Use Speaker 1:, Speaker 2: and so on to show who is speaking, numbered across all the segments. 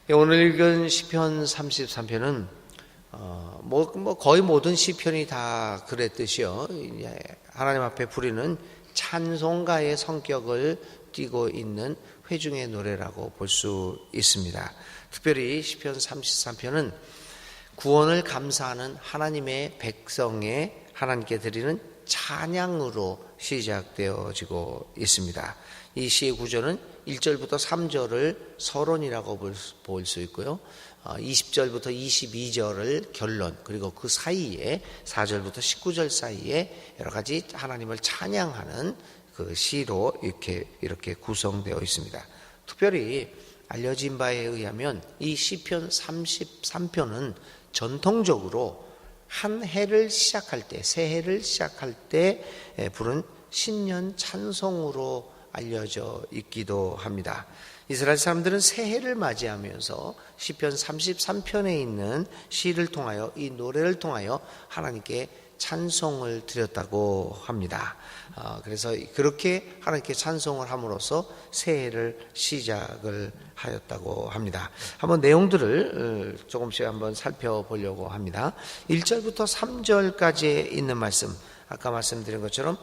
Speaker 1: 오늘 읽은 시편 33편은 거의 모든 시편이 다 그랬듯이요. 하나님 앞에 부리는 찬송가의 성격을 띠고 있는 회중의 노래라고 볼 수 있습니다. 특별히 시편 33편은 구원을 감사하는 하나님의 백성의 하나님께 드리는 찬양으로 시작되어지고 있습니다. 이 시의 구조는 1절부터 3절을 서론이라고 볼 수 있고요. 20절부터 22절을 결론, 그리고 그 사이에 4절부터 19절 사이에 여러 가지 하나님을 찬양하는 그 시로 이렇게 구성되어 있습니다. 특별히 알려진 바에 의하면 이 시편 33편은 전통적으로 한 해를 시작할 때, 새해를 시작할 때 부른 신년 찬송으로 알려져 있기도 합니다. 이스라엘 사람들은 새해를 맞이하면서 시편 33편에 있는 시를 통하여, 이 노래를 통하여 하나님께 찬송을 드렸다고 합니다. 그래서 그렇게 하나님께 찬송을 함으로써 새해를 시작을 하였다고 합니다. 한번 내용들을 조금씩 한번 살펴보려고 합니다. 1절부터 3절까지 있는 말씀, 아까 말씀드린 것처럼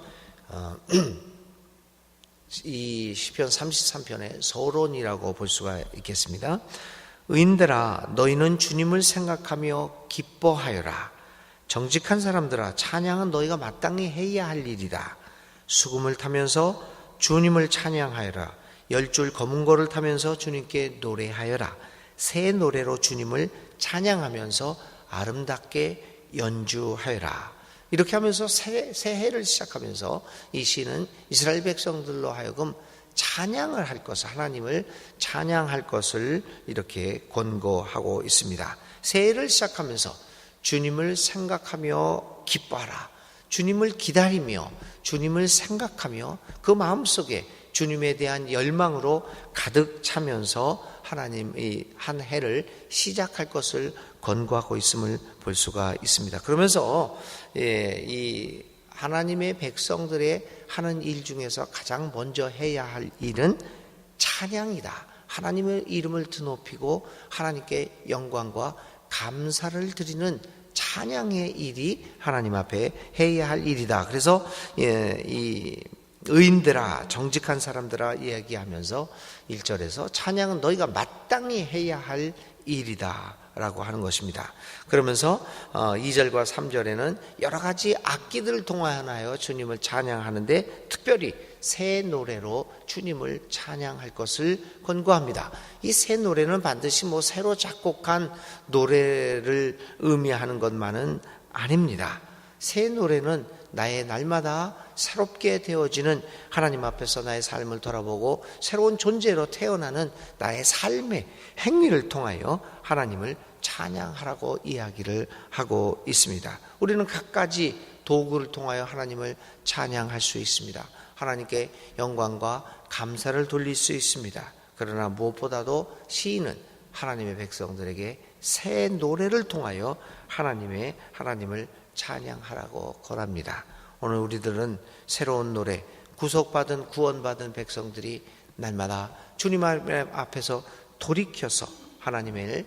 Speaker 1: 이 시편 33편의 서론이라고 볼 수가 있겠습니다. 의인들아, 너희는 주님을 생각하며 기뻐하여라. 정직한 사람들아, 찬양은 너희가 마땅히 해야 할 일이다. 수금을 타면서 주님을 찬양하여라. 10줄 검은고를 타면서 주님께 노래하여라. 새 노래로 주님을 찬양하면서 아름답게 연주하여라. 이렇게 하면서 새해를 시작하면서 이 시는 이스라엘 백성들로 하여금 찬양을 할 것을, 하나님을 찬양할 것을 이렇게 권고하고 있습니다. 새해를 시작하면서 주님을 생각하며 기뻐하라. 주님을 기다리며 주님을 생각하며 그 마음속에 주님에 대한 열망으로 가득 차면서 하나님의 한 해를 시작할 것을 권고하고 있음을 볼 수가 있습니다. 그러면서 이 하나님의 백성들의 하는 일 중에서 가장 먼저 해야 할 일은 찬양이다. 하나님의 이름을 드높이고 하나님께 영광과 감사를 드리는 찬양의 일이 하나님 앞에 해야 할 일이다. 그래서 이 의인들아, 정직한 사람들아 이야기하면서 1절에서 찬양은 너희가 마땅히 해야 할 일이다 라고 하는 것입니다. 그러면서 2절과 3절에는 여러 가지 악기들을 통하여 주님을 찬양하는데 특별히 새 노래로 주님을 찬양할 것을 권고합니다. 이 새 노래는 반드시 새로 작곡한 노래를 의미하는 것만은 아닙니다. 새 노래는 나의 날마다 새롭게 되어지는, 하나님 앞에서 나의 삶을 돌아보고 새로운 존재로 태어나는 나의 삶의 행위를 통하여 하나님을 찬양하라고 이야기를 하고 있습니다. 우리는 갖가지 도구를 통하여 하나님을 찬양할 수 있습니다. 하나님께 영광과 감사를 돌릴 수 있습니다. 그러나 무엇보다도 시인은 하나님의 백성들에게 새 노래를 통하여 하나님을 찬양하라고 권합니다. 오늘 우리들은 새로운 노래, 구원받은 백성들이 날마다 주님 앞에서 돌이켜서 하나님을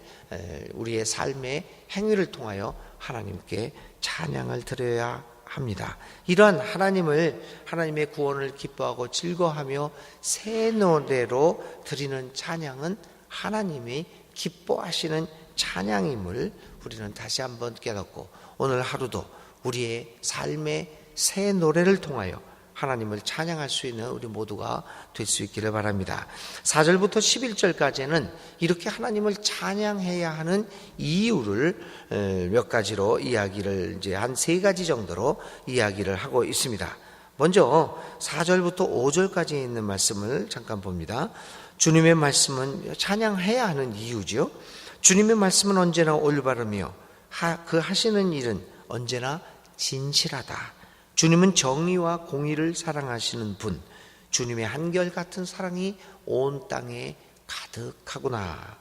Speaker 1: 우리의 삶의 행위를 통하여 하나님께 찬양을 드려야 합니다. 이러한 하나님의 구원을 기뻐하고 즐거워하며 새 노래로 드리는 찬양은 하나님이 기뻐하시는 찬양임을 우리는 다시 한번 깨닫고 오늘 하루도 우리의 삶의 새 노래를 통하여 하나님을 찬양할 수 있는 우리 모두가 될 수 있기를 바랍니다. 4절부터 11절까지는 이렇게 하나님을 찬양해야 하는 이유를 몇 가지로 이야기를 이제 한 3가지 정도로 이야기를 하고 있습니다. 먼저 4절부터 5절까지 있는 말씀을 잠깐 봅니다. 주님의 말씀은 찬양해야 하는 이유죠. 주님의 말씀은 언제나 올바르며 그 하시는 일은 언제나 진실하다. 주님은 정의와 공의를 사랑하시는 분, 주님의 한결같은 사랑이 온 땅에 가득하구나.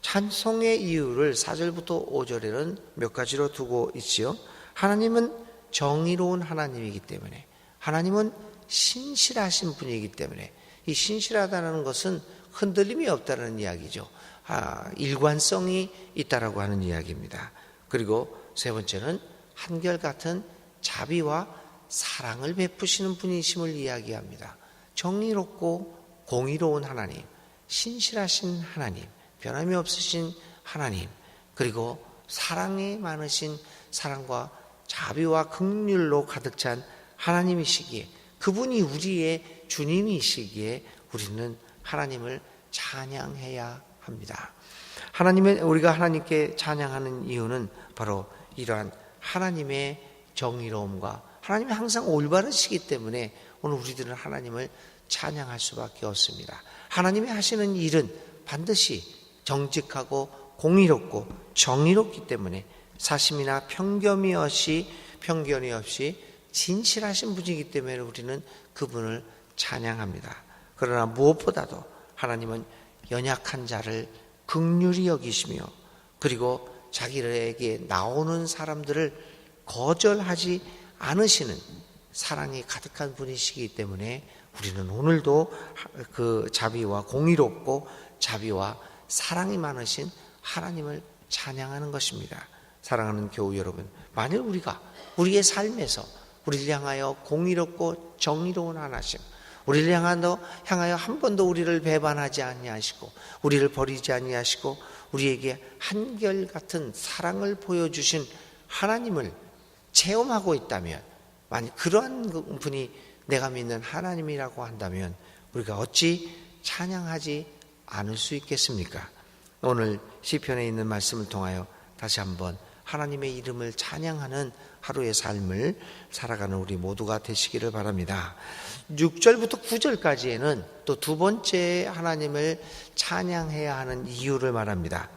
Speaker 1: 찬송의 이유를 4절부터 5절에는 몇 가지로 두고 있지요. 하나님은 정의로운 하나님이기 때문에, 하나님은 신실하신 분이기 때문에, 이 신실하다는 것은 흔들림이 없다는 이야기죠. 일관성이 있다라고 하는 이야기입니다. 그리고 세 번째는 한결같은 자비와 사랑을 베푸시는 분이심을 이야기합니다. 정의롭고 공의로운 하나님, 신실하신 하나님, 변함이 없으신 하나님, 그리고 사랑이 많으신 사랑과 자비와 긍휼로 가득 찬 하나님이시기에, 그분이 우리의 주님이시기에 우리는 하나님을 찬양해야 합니다. 우리가 하나님께 찬양하는 이유는 바로 이러한 하나님의 정의로움과 하나님이 항상 올바르시기 때문에 오늘 우리들은 하나님을 찬양할 수밖에 없습니다. 하나님이 하시는 일은 반드시 정직하고 공의롭고 정의롭기 때문에 사심이나 편견이 없이 진실하신 분이기 때문에 우리는 그분을 찬양합니다. 그러나 무엇보다도 하나님은 연약한 자를 긍휼히 여기시며, 그리고 자기에게 나오는 사람들을 거절하지 않으시는 사랑이 가득한 분이시기 때문에 우리는 오늘도 그 자비와 공의롭고 자비와 사랑이 많으신 하나님을 찬양하는 것입니다. 사랑하는 교우 여러분, 만일 우리가 우리의 삶에서 우리를 향하여 공의롭고 정의로운 하나님, 우리를 향하여 한 번도 우리를 배반하지 아니하시고 우리를 버리지 아니하시고 우리에게 한결같은 사랑을 보여주신 하나님을 체험하고 있다면, 만약 그러한 분이 내가 믿는 하나님이라고 한다면 우리가 어찌 찬양하지 않을 수 있겠습니까? 오늘 시편에 있는 말씀을 통하여 다시 한번 하나님의 이름을 찬양하는 하루의 삶을 살아가는 우리 모두가 되시기를 바랍니다. 6절부터 9절까지에는 또 두 번째 하나님을 찬양해야 하는 이유를 말합니다.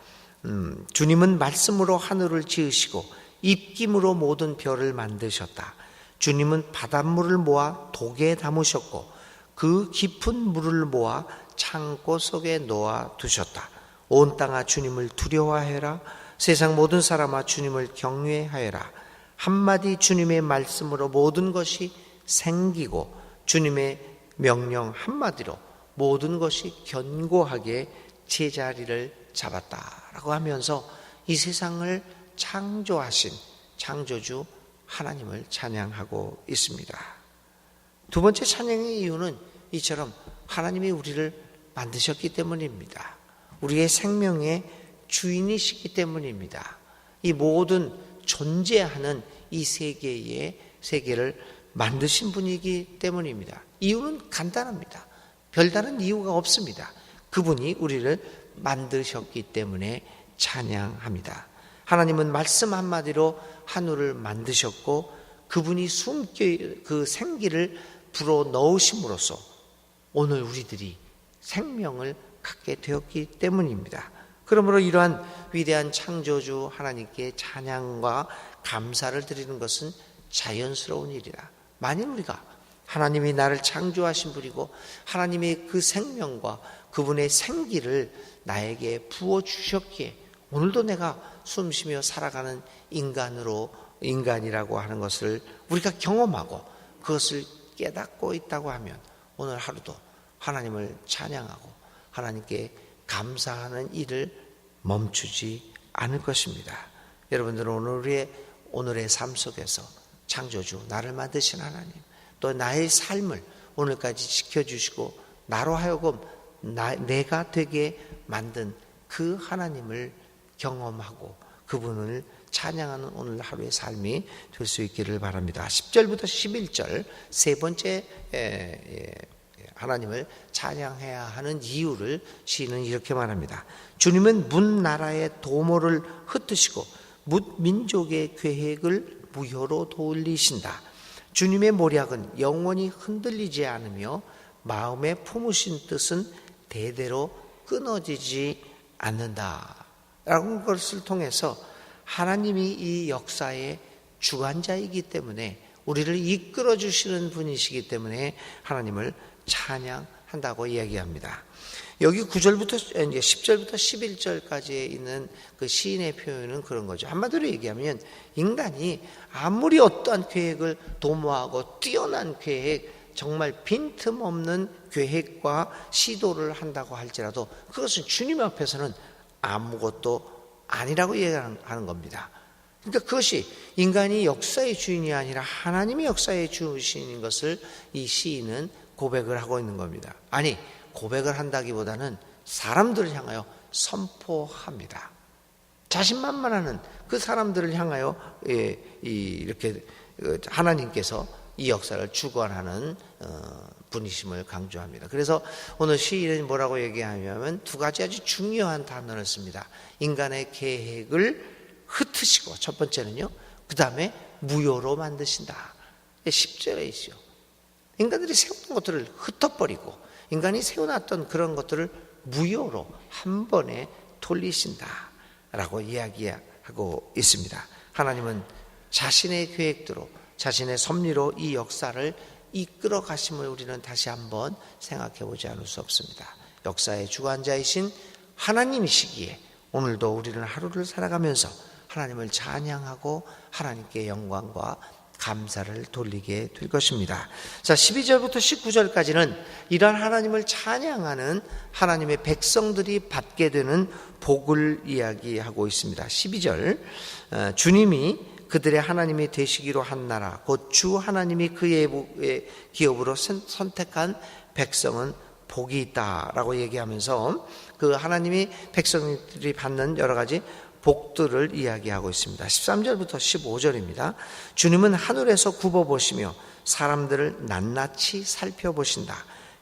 Speaker 1: 주님은 말씀으로 하늘을 지으시고 입김으로 모든 별을 만드셨다. 주님은 바닷물을 모아 독에 담으셨고 그 깊은 물을 모아 창고 속에 놓아 두셨다. 온 땅아 주님을 두려워하여라. 세상 모든 사람아 주님을 경외하여라. 한마디 주님의 말씀으로 모든 것이 생기고 주님의 명령 한마디로 모든 것이 견고하게 제자리를 잡았다라고 하면서 이 세상을 창조하신 창조주 하나님을 찬양하고 있습니다. 두 번째 찬양의 이유는 이처럼 하나님이 우리를 만드셨기 때문입니다. 우리의 생명의 주인이시기 때문입니다. 이 모든 존재하는 이 세계를 만드신 분이기 때문입니다. 이유는 간단합니다. 별다른 이유가 없습니다. 그분이 우리를 만드셨기 때문에 찬양합니다. 하나님은 말씀 한마디로 하늘을 만드셨고 그분이 그 생기를 불어 넣으심으로써 오늘 우리들이 생명을 갖게 되었기 때문입니다. 그러므로 이러한 위대한 창조주 하나님께 찬양과 감사를 드리는 것은 자연스러운 일이다. 만일 우리가 하나님이 나를 창조하신 분이고 하나님의 그 생명과 그분의 생기를 나에게 부어주셨기에 오늘도 내가 숨쉬며 살아가는 인간이라고 하는 것을 우리가 경험하고 그것을 깨닫고 있다고 하면 오늘 하루도 하나님을 찬양하고 하나님께 감사하는 일을 멈추지 않을 것입니다. 여러분들은 오늘의 삶 속에서 창조주, 나를 만드신 하나님, 또 나의 삶을 오늘까지 지켜주시고 나로 하여금 내가 되게 만든 그 하나님을 경험하고 그분을 찬양하는 오늘 하루의 삶이 될 수 있기를 바랍니다. 10절부터 11절 세 번째 하나님을 찬양해야 하는 이유를 시인은 이렇게 말합니다. 주님은 문 나라의 도모를 흩으시고 뭇 민족의 계획을 무효로 돌리신다. 주님의 모략은 영원히 흔들리지 않으며 마음에 품으신 뜻은 대대로 끊어지지 않는다 라는 것을 통해서 하나님이 이 역사의 주관자이기 때문에 우리를 이끌어 주시는 분이시기 때문에 하나님을 찬양한다고 이야기합니다. 여기 9절부터 이제 10절부터 11절까지에 있는 그 시인의 표현은 그런 거죠. 한마디로 얘기하면 인간이 아무리 어떠한 계획을 도모하고 뛰어난 계획, 정말 빈틈없는 계획과 시도를 한다고 할지라도 그것은 주님 앞에서는 아무것도 아니라고 얘기하는 겁니다. 그러니까 그것이 인간이 역사의 주인이 아니라 하나님이 역사의 주인인 것을 이 시인은 고백을 하고 있는 겁니다. 아니, 고백을 한다기보다는 사람들을 향하여 선포합니다. 자신만만하는 그 사람들을 향하여 이렇게 하나님께서 이 역사를 주관하는 분이심을 강조합니다. 그래서 오늘 시인은 뭐라고 얘기하냐면 두 가지 아주 중요한 단어를 씁니다. 인간의 계획을 흩으시고, 첫 번째는요, 그 다음에 무효로 만드신다. 10절에 있죠. 인간들이 세우는 것들을 흩어버리고 인간이 세워놨던 그런 것들을 무효로 한 번에 돌리신다 라고 이야기하고 있습니다. 하나님은 자신의 계획대로 자신의 섭리로 이 역사를 이끌어 가심을 우리는 다시 한번 생각해 보지 않을 수 없습니다. 역사의 주관자이신 하나님이시기에 오늘도 우리는 하루를 살아가면서 하나님을 찬양하고 하나님께 영광과 감사를 돌리게 될 것입니다. 자, 12절부터 19절까지는 이러한 하나님을 찬양하는 하나님의 백성들이 받게 되는 복을 이야기하고 있습니다. 12절, 주님이 그들의 하나님이 되시기로 한 나라 곧 주 하나님이 그의 기업으로 선택한 백성은 복이 있다라고 얘기하면서 그 하나님이 백성들이 받는 여러 가지 복들을 이야기하고 있습니다. 13절부터 15절입니다. 주님은 하늘에서 굽어보시며 사람들을 낱낱이 살펴보신다.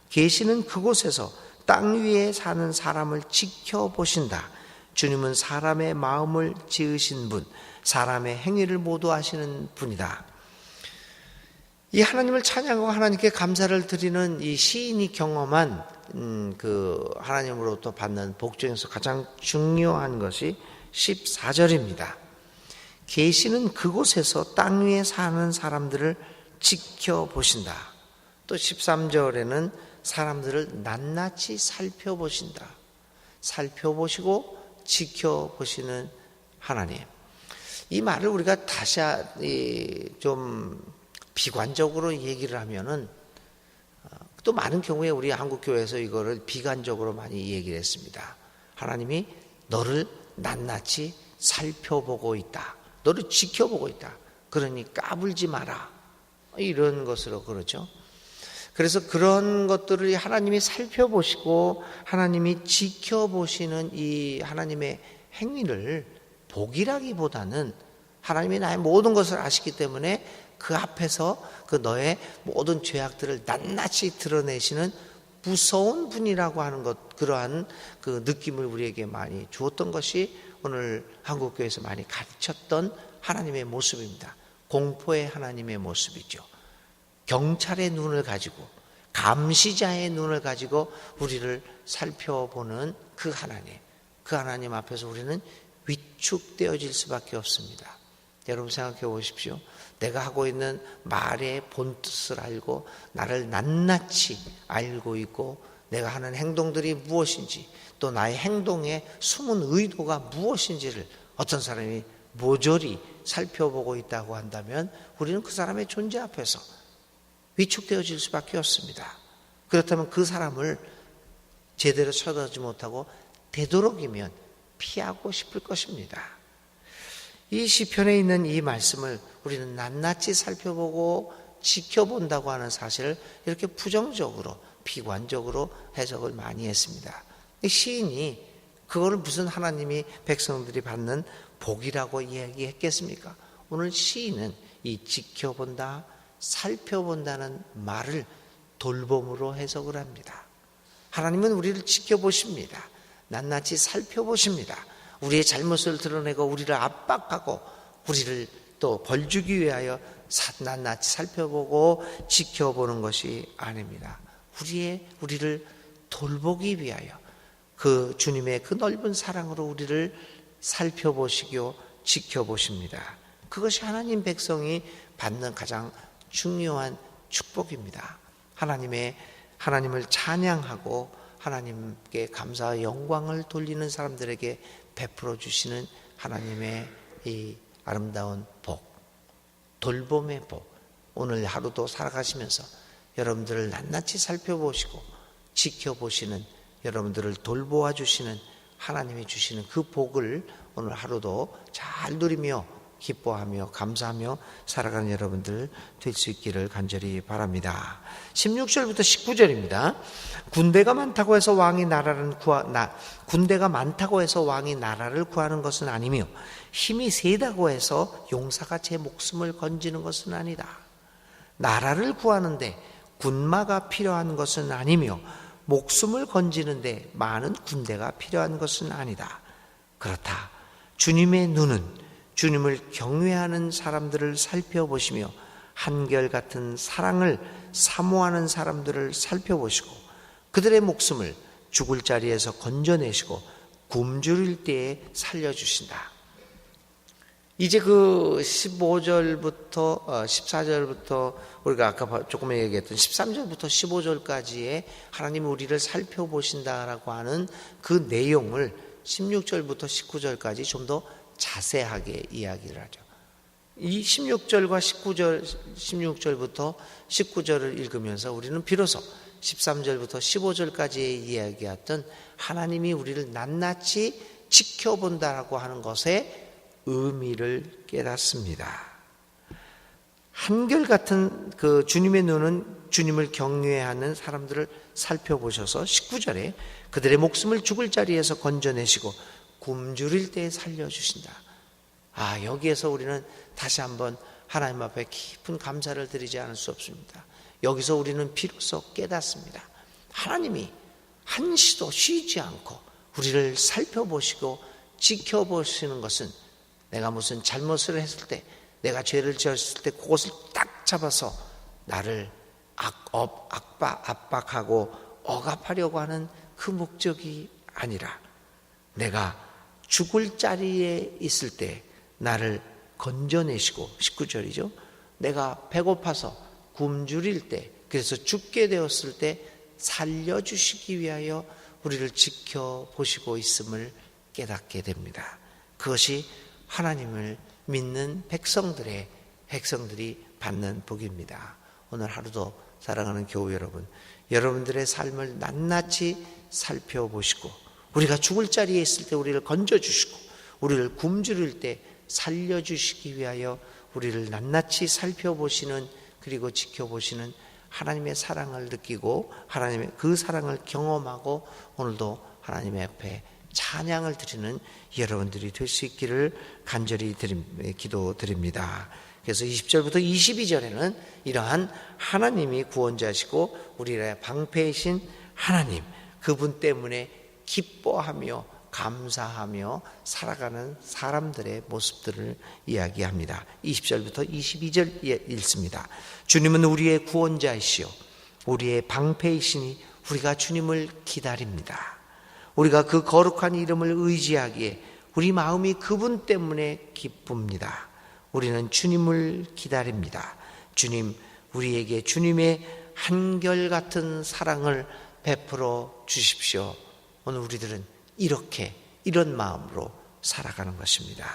Speaker 1: 계시는 그곳에서 땅 위에 사는 사람을 지켜보신다. 주님은 사람의 마음을 지으신 분, 사람의 행위를 모두 아시는 분이다. 이 하나님을 찬양하고 하나님께 감사를 드리는 이 시인이 경험한 그 하나님으로부터 받는 복 중에서 가장 중요한 것이 14절입니다. 계시는 그곳에서 땅 위에 사는 사람들을 지켜보신다. 또 13절에는 사람들을 낱낱이 살펴보신다. 살펴보시고 지켜보시는 하나님. 이 말을 우리가 다시 좀 비관적으로 얘기를 하면은 또 많은 경우에 우리 한국교회에서 이거를 비관적으로 많이 얘기를 했습니다. 하나님이 너를 낱낱이 살펴보고 있다. 너를 지켜보고 있다. 그러니 까불지 마라. 이런 것으로 그러죠. 그래서 그런 것들을 하나님이 살펴보시고 하나님이 지켜보시는 이 하나님의 행위를 복이라기보다는 하나님이 나의 모든 것을 아시기 때문에 그 앞에서 그 너의 모든 죄악들을 낱낱이 드러내시는 무서운 분이라고 하는 것, 그러한 그 느낌을 우리에게 많이 주었던 것이 오늘 한국교회에서 많이 가르쳤던 하나님의 모습입니다. 공포의 하나님의 모습이죠. 경찰의 눈을 가지고, 감시자의 눈을 가지고 우리를 살펴보는 그 하나님 앞에서 우리는 위축되어질 수밖에 없습니다. 여러분 생각해 보십시오. 내가 하고 있는 말의 본뜻을 알고 나를 낱낱이 알고 있고 내가 하는 행동들이 무엇인지 또 나의 행동의 숨은 의도가 무엇인지를 어떤 사람이 모조리 살펴보고 있다고 한다면 우리는 그 사람의 존재 앞에서 위축되어질 수밖에 없습니다. 그렇다면 그 사람을 제대로 쳐다보지 못하고 되도록이면 피하고 싶을 것입니다. 이 시편에 있는 이 말씀을 우리는 낱낱이 살펴보고 지켜본다고 하는 사실을 이렇게 부정적으로 비관적으로 해석을 많이 했습니다. 시인이 그거를 무슨 하나님이 백성들이 받는 복이라고 이야기했겠습니까? 오늘 시인은 이 지켜본다, 살펴본다는 말을 돌봄으로 해석을 합니다. 하나님은 우리를 지켜보십니다. 낱낱이 살펴보십니다. 우리의 잘못을 드러내고 우리를 압박하고 우리를 또 벌주기 위하여 낱낱이 살펴보고 지켜보는 것이 아닙니다. 우리를 돌보기 위하여 그 주님의 그 넓은 사랑으로 우리를 살펴보시고 지켜보십니다. 그것이 하나님 백성이 받는 가장 중요한 축복입니다. 하나님을 찬양하고 하나님께 감사와 영광을 돌리는 사람들에게 베풀어 주시는 하나님의 이 아름다운 복, 돌봄의 복. 오늘 하루도 살아가시면서 여러분들을 낱낱이 살펴보시고 지켜보시는, 여러분들을 돌보아 주시는 하나님이 주시는 그 복을 오늘 하루도 잘 누리며 기뻐하며 감사하며 살아가는 여러분들 될 수 있기를 간절히 바랍니다. 16절부터 19절입니다. 군대가 많다고 해서 왕이 나라를 구하는 것은 아니며 힘이 세다고 해서 용사가 제 목숨을 건지는 것은 아니다. 나라를 구하는데 군마가 필요한 것은 아니며 목숨을 건지는데 많은 군대가 필요한 것은 아니다. 그렇다. 주님의 눈은 주님을 경외하는 사람들을 살펴보시며 한결같은 사랑을 사모하는 사람들을 살펴보시고 그들의 목숨을 죽을 자리에서 건져내시고 굶주릴 때에 살려주신다. 이제 그 15절부터 14절부터 우리가 아까 조금 얘기했던 13절부터 15절까지의 하나님이 우리를 살펴보신다라고 하는 그 내용을 16절부터 19절까지 좀 더 자세하게 이야기를 하죠. 이 16절과 16절부터 19절을 읽으면서 우리는 비로소 13절부터 15절까지의 이야기했던 하나님이 우리를 낱낱이 지켜본다라고 하는 것의 의미를 깨닫습니다. 한결같은 그 주님의 눈은 주님을 경외하는 사람들을 살펴보셔서 19절에 그들의 목숨을 죽을 자리에서 건져내시고 굶주릴 때 살려주신다. 여기에서 우리는 다시 한번 하나님 앞에 깊은 감사를 드리지 않을 수 없습니다. 여기서 우리는 비로소 깨닫습니다. 하나님이 한시도 쉬지 않고 우리를 살펴보시고 지켜보시는 것은 내가 무슨 잘못을 했을 때, 내가 죄를 지었을 때 그것을 딱 잡아서 나를 압박하고 억압하려고 하는 그 목적이 아니라 내가 죽을 자리에 있을 때 나를 건져내시고 19절이죠. 내가 배고파서 굶주릴 때, 그래서 죽게 되었을 때 살려주시기 위하여 우리를 지켜보시고 있음을 깨닫게 됩니다. 그것이 하나님을 믿는 백성들이 받는 복입니다. 오늘 하루도 사랑하는 교우 여러분, 여러분들의 삶을 낱낱이 살펴보시고 우리가 죽을 자리에 있을 때 우리를 건져주시고 우리를 굶주릴 때 살려주시기 위하여 우리를 낱낱이 살펴보시는, 그리고 지켜보시는 하나님의 사랑을 느끼고 하나님의 그 사랑을 경험하고 오늘도 하나님의 앞에 찬양을 드리는 여러분들이 될 수 있기를 간절히 기도드립니다. 그래서 20절부터 22절에는 이러한 하나님이 구원자시고 우리의 방패이신 하나님, 그분 때문에 기뻐하며 감사하며 살아가는 사람들의 모습들을 이야기합니다. 20절부터 22절 읽습니다. 주님은 우리의 구원자이시오 우리의 방패이시니 우리가 주님을 기다립니다. 우리가 그 거룩한 이름을 의지하기에 우리 마음이 그분 때문에 기쁩니다. 우리는 주님을 기다립니다. 주님, 우리에게 주님의 한결같은 사랑을 베풀어 주십시오. 오늘 우리들은 이런 마음으로 살아가는 것입니다.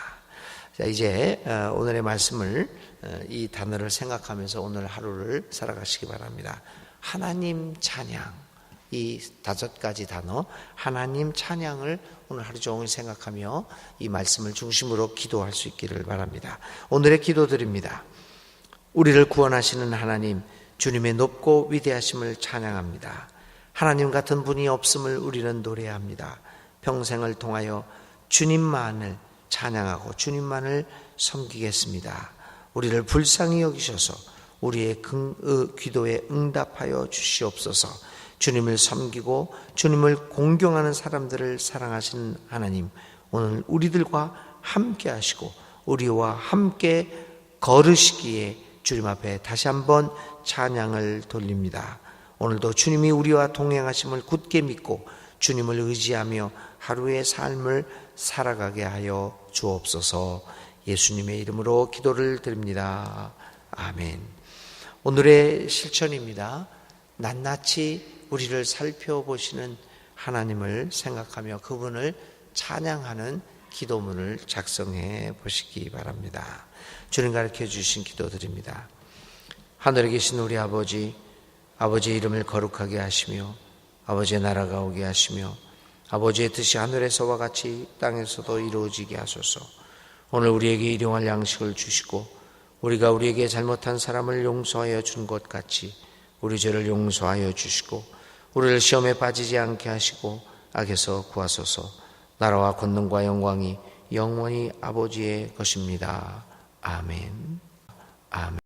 Speaker 1: 자, 이제 오늘의 말씀을, 이 단어를 생각하면서 오늘 하루를 살아가시기 바랍니다. 하나님 찬양, 이 5가지 단어 하나님 찬양을 오늘 하루 종일 생각하며 이 말씀을 중심으로 기도할 수 있기를 바랍니다. 오늘의 기도드립니다. 우리를 구원하시는 하나님, 주님의 높고 위대하심을 찬양합니다. 하나님 같은 분이 없음을 우리는 노래합니다. 평생을 통하여 주님만을 찬양하고 주님만을 섬기겠습니다. 우리를 불쌍히 여기셔서 우리의 기도에 응답하여 주시옵소서. 주님을 섬기고 주님을 공경하는 사람들을 사랑하시는 하나님, 오늘 우리들과 함께 하시고 우리와 함께 걸으시기에 주님 앞에 다시 한번 찬양을 돌립니다. 오늘도 주님이 우리와 동행하심을 굳게 믿고 주님을 의지하며 하루의 삶을 살아가게 하여 주옵소서. 예수님의 이름으로 기도를 드립니다. 아멘. 오늘의 실천입니다. 낱낱이 우리를 살펴보시는 하나님을 생각하며 그분을 찬양하는 기도문을 작성해 보시기 바랍니다. 주님 가르쳐 주신 기도 드립니다. 하늘에 계신 우리 아버지, 아버지의 이름을 거룩하게 하시며 아버지의 나라가 오게 하시며 아버지의 뜻이 하늘에서와 같이 땅에서도 이루어지게 하소서. 오늘 우리에게 일용할 양식을 주시고 우리가 우리에게 잘못한 사람을 용서하여 준 것 같이 우리 죄를 용서하여 주시고 우리를 시험에 빠지지 않게 하시고 악에서 구하소서. 나라와 권능과 영광이 영원히 아버지의 것입니다. 아멘. 아멘.